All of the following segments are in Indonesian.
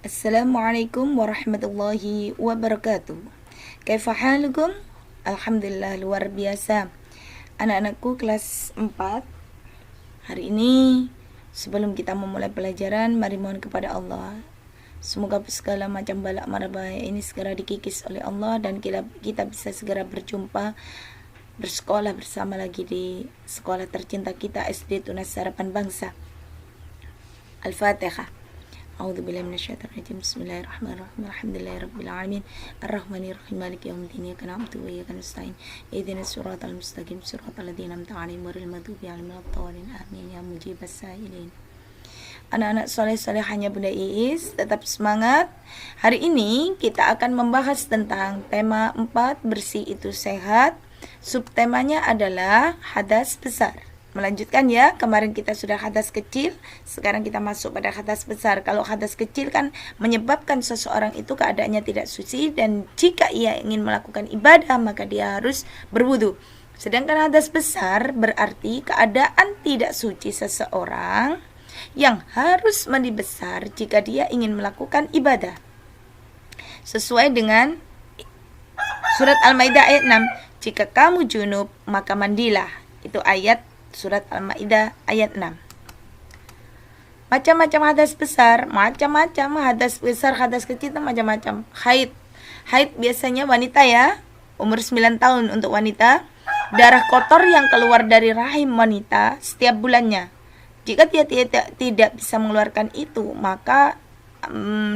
Assalamualaikum warahmatullahi wabarakatuh. Kaifa halukum? Alhamdulillah luar biasa. Anak-anakku kelas 4. Hari ini sebelum kita memulai pelajaran, mari mohon kepada Allah. Semoga segala macam balak mara bahaya ini segera dikikis oleh Allah dan kita bisa segera berjumpa bersekolah bersama lagi di sekolah tercinta kita SD Tunas Harapan Bangsa. Al-Fatihah. A'udzu billahi minasyaitonir rajim. Bismillahirrahmanirrahim. Alhamdulillahirabbil alamin. Arrahmanirrahim. Maliki yaumiddin. Iyyaka na'budu wa iyyaka nasta'in. Ihdinas siratal mustaqim. Siratal ladzina an'amta 'alaihim ghairil maghdubi 'alaihim waladdallin. Amin ya mujibas sa'ilin. Anak-anak soleh-solehahnya Bunda Iis, tetap semangat. Hari ini kita akan membahas tentang tema 4, bersih itu sehat. Subtemanya adalah hadas besar. Melanjutkan ya, kemarin kita sudah hadas kecil, sekarang kita masuk pada hadas besar. Kalau hadas kecil kan menyebabkan seseorang itu keadaannya tidak suci, dan jika ia ingin melakukan ibadah maka dia harus berwudu. Sedangkan hadas besar berarti keadaan tidak suci seseorang yang harus mandi besar jika dia ingin melakukan ibadah. Sesuai dengan surat Al-Maidah ayat 6, jika kamu junub maka mandilah. Itu ayat surat Al-Maidah ayat 6. Macam-macam hadas besar, macam-macam hadas besar, hadas kecil itu macam-macam. Haid biasanya wanita ya, umur 9 tahun untuk wanita. Darah kotor yang keluar dari rahim wanita setiap bulannya. Jika dia tidak bisa mengeluarkan itu, maka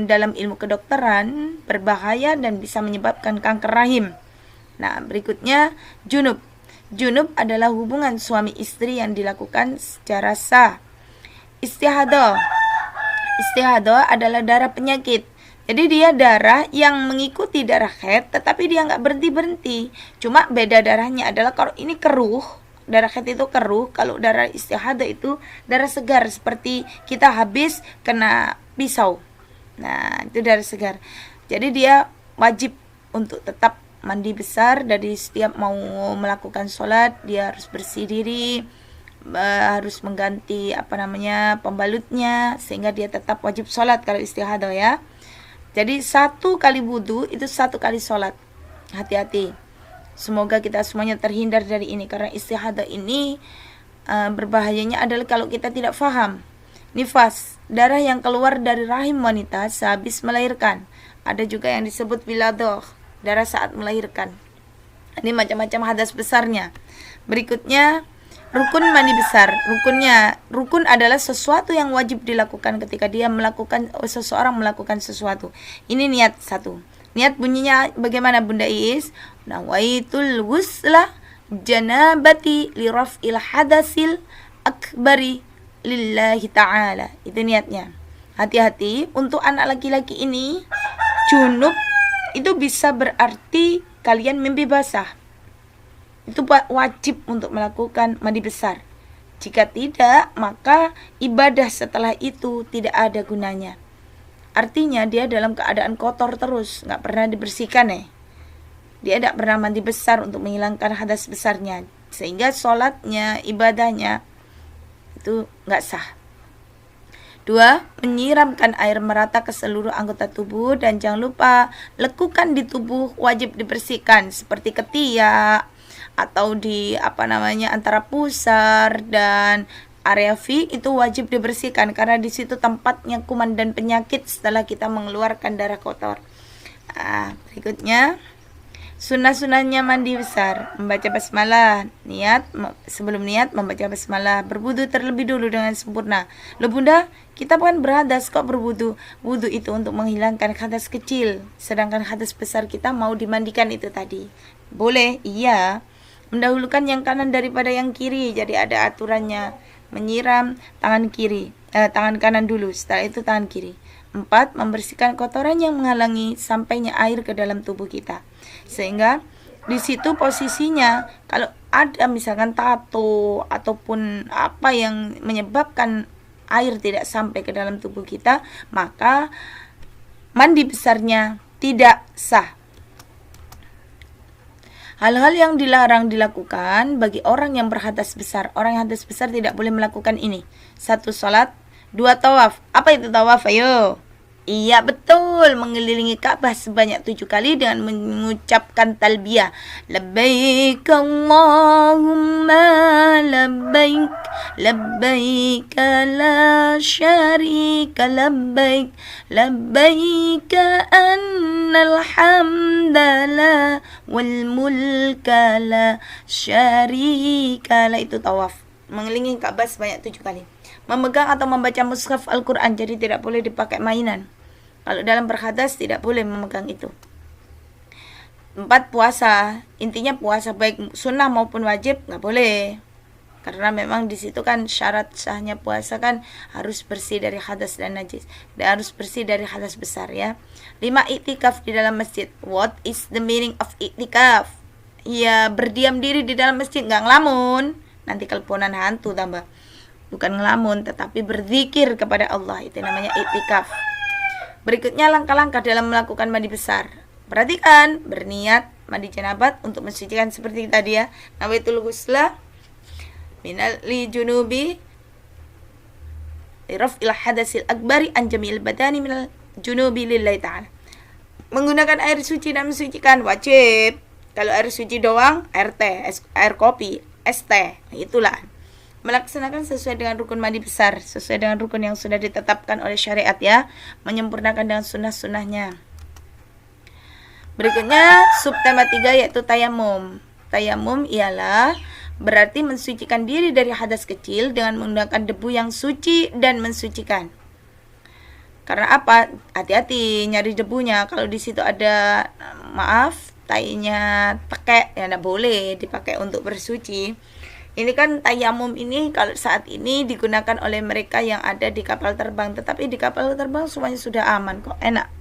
dalam ilmu kedokteran berbahaya dan bisa menyebabkan kanker rahim. Nah, berikutnya junub. Junub adalah hubungan suami istri yang dilakukan secara sah. Istihadah adalah darah penyakit. Jadi dia darah yang mengikuti darah haid, tetapi dia nggak berhenti. Cuma beda darahnya adalah kalau ini keruh, darah haid itu keruh. Kalau darah istihadah itu darah segar, seperti kita habis kena pisau. Nah, itu darah segar. Jadi dia wajib untuk tetap mandi besar. Dari setiap mau melakukan sholat dia harus bersih diri, harus mengganti pembalutnya, sehingga dia tetap wajib sholat kalau istihadah ya. Jadi 1 kali wudu itu 1 kali sholat. Hati-hati, semoga kita semuanya terhindar dari ini, karena istihadah ini berbahayanya adalah kalau kita tidak faham. Nifas, darah yang keluar dari rahim wanita sehabis melahirkan. Ada juga yang disebut wiladah, darah saat melahirkan. Ini macam-macam hadas besarnya. Berikutnya rukun mandi besar. Rukun adalah sesuatu yang wajib dilakukan ketika seseorang melakukan sesuatu. Ini niat 1. Niat bunyinya bagaimana Bunda Iis? Nawaitul ghusla janabati li raf'il hadasil akbari lillahi ta'ala. Itu niatnya. Hati-hati, untuk anak laki-laki ini junub itu bisa berarti kalian mimpi basah. Itu wajib untuk melakukan mandi besar. Jika tidak, maka ibadah setelah itu tidak ada gunanya. Artinya dia dalam keadaan kotor terus, nggak pernah dibersihkan Dia tidak pernah mandi besar untuk menghilangkan hadas besarnya, sehingga sholatnya, ibadahnya itu nggak sah. 2. Menyiramkan air merata ke seluruh anggota tubuh, dan jangan lupa lekukan di tubuh wajib dibersihkan, seperti ketiak atau di antara pusar dan area V itu wajib dibersihkan, karena di situ tempatnya kuman dan penyakit setelah kita mengeluarkan darah kotor. Berikutnya sunnah-sunnahnya mandi besar, membaca basmalah, sebelum niat membaca basmalah, berwudu terlebih dulu dengan sempurna. Loh Bunda, kita bukan berhadas kok berwudu. Wudu itu untuk menghilangkan hadas kecil, sedangkan hadas besar kita mau dimandikan itu tadi. Boleh, iya. Mendahulukan yang kanan daripada yang kiri, jadi ada aturannya. Menyiram tangan kanan dulu, setelah itu tangan kiri. 4. Membersihkan kotoran yang menghalangi sampainya air ke dalam tubuh kita. Sehingga di situ posisinya kalau ada misalkan tato ataupun apa yang menyebabkan air tidak sampai ke dalam tubuh kita, maka mandi besarnya tidak sah. Hal-hal yang dilarang dilakukan bagi orang yang berhadas besar. Orang yang hadas besar tidak boleh melakukan ini. 1. Sholat. 2. Tawaf. Apa itu tawaf? Ayo. Iya betul, mengelilingi Ka'bah sebanyak 7 kali dengan mengucapkan talbiyah. Labbaik Allahumma labbaik, labbaik la syarika labbaik, labbaik annal hamda la wal mulka la syarika la. Itu tawaf, mengelilingi Ka'bah sebanyak 7 kali. Memegang atau membaca mushaf Al-Quran, jadi tidak boleh dipakai mainan. Kalau dalam berhadas tidak boleh memegang itu. 4, puasa. Intinya puasa baik sunnah maupun wajib nggak boleh. Karena memang di situ kan syarat sahnya puasa kan harus bersih dari hadas dan najis. Dan harus bersih dari hadas besar ya. 5, iktikaf di dalam masjid. What is the meaning of iktikaf? Ya berdiam diri di dalam masjid, nggak ngelamun. Nanti kelponan hantu tambah. Bukan ngelamun tetapi berzikir kepada Allah. Itu namanya iktikaf. Berikutnya langkah-langkah dalam melakukan mandi besar. Perhatikan, berniat mandi janabat untuk mensucikan seperti tadi ya. Nawaitul ghusla minal li junubi raf'il hadasil akbari an jamil badani minal junubi lillahi ta'ala. Menggunakan air suci dan mensucikan wajib. Kalau air suci doang, air teh, air kopi, es teh, itulah. Melaksanakan sesuai dengan rukun mandi besar, sesuai dengan rukun yang sudah ditetapkan oleh syariat ya, menyempurnakan dengan sunnah-sunnahnya. Berikutnya subtema 3 yaitu tayamum. Tayamum ialah berarti mensucikan diri dari hadas kecil dengan menggunakan debu yang suci dan mensucikan. Karena apa? Hati-hati nyari debunya. Kalau di situ ada tainya tekek, ya tidak boleh dipakai untuk bersuci. Ini kan tayamum ini kalau saat ini digunakan oleh mereka yang ada di kapal terbang. Tetapi di kapal terbang semuanya sudah aman kok, enak.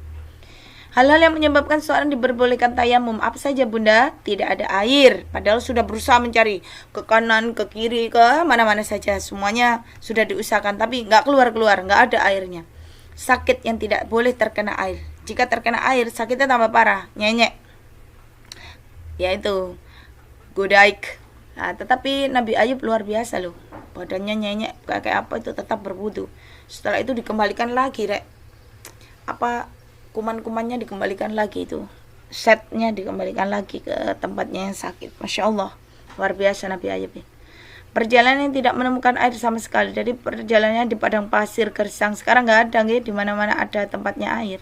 Hal-hal yang menyebabkan seorang diperbolehkan tayamum apa saja bunda? Tidak ada air. Padahal sudah berusaha mencari ke kanan, ke kiri, ke mana-mana saja. Semuanya sudah diusahakan tapi nggak keluar-keluar, nggak ada airnya. Sakit yang tidak boleh terkena air. Jika terkena air, sakitnya tambah parah, nyenyek. Yaitu godaik. Nah, tetapi Nabi Ayub luar biasa loh. Badannya nyenyek kayak apa itu tetap berwudu. Setelah itu dikembalikan lagi, Rek. Apa kuman-kumannya dikembalikan lagi itu. Setnya dikembalikan lagi ke tempatnya yang sakit. Masya Allah. Luar biasa Nabi Ayub. Perjalanan yang tidak menemukan air sama sekali. Jadi perjalanannya di padang pasir gersang. Sekarang nggak ada, di mana-mana ada tempatnya air.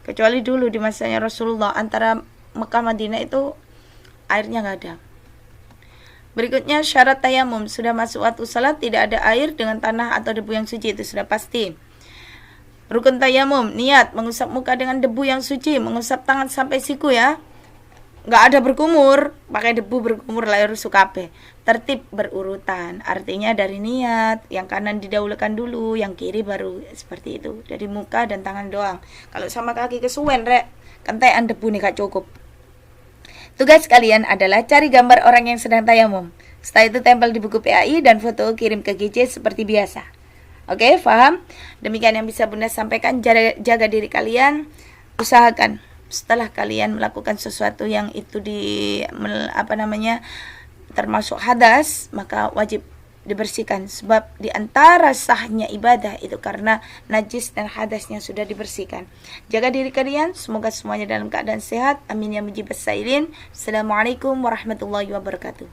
Kecuali dulu di masanya Rasulullah antara Mekah Madinah itu airnya nggak ada. Berikutnya syarat tayamum. Sudah masuk waktu salat, tidak ada air dengan tanah atau debu yang suci, itu sudah pasti. Rukun tayamum, niat mengusap muka dengan debu yang suci, mengusap tangan sampai siku ya. Nggak ada berkumur, pakai debu berkumur layar sukape. Tertib berurutan, artinya dari niat, yang kanan didahulukan dulu, yang kiri baru seperti itu. Dari muka dan tangan doang. Kalau sama kaki kesuwen, Rek, kentean debu nih gak cukup. Tugas kalian adalah cari gambar orang yang sedang tayamum. Setelah itu tempel di buku PAI dan foto kirim ke GC seperti biasa. Oke, paham? Demikian yang bisa Bunda sampaikan. Jaga diri kalian. Usahakan setelah kalian melakukan sesuatu yang itu termasuk hadas, maka wajib dibersihkan. Sebab di antara sahnya ibadah itu karena najis dan hadasnya sudah dibersihkan. Jaga diri kalian, semoga semuanya dalam keadaan sehat. Amin ya mujibas sailin. Assalamualaikum warahmatullahi wabarakatuh.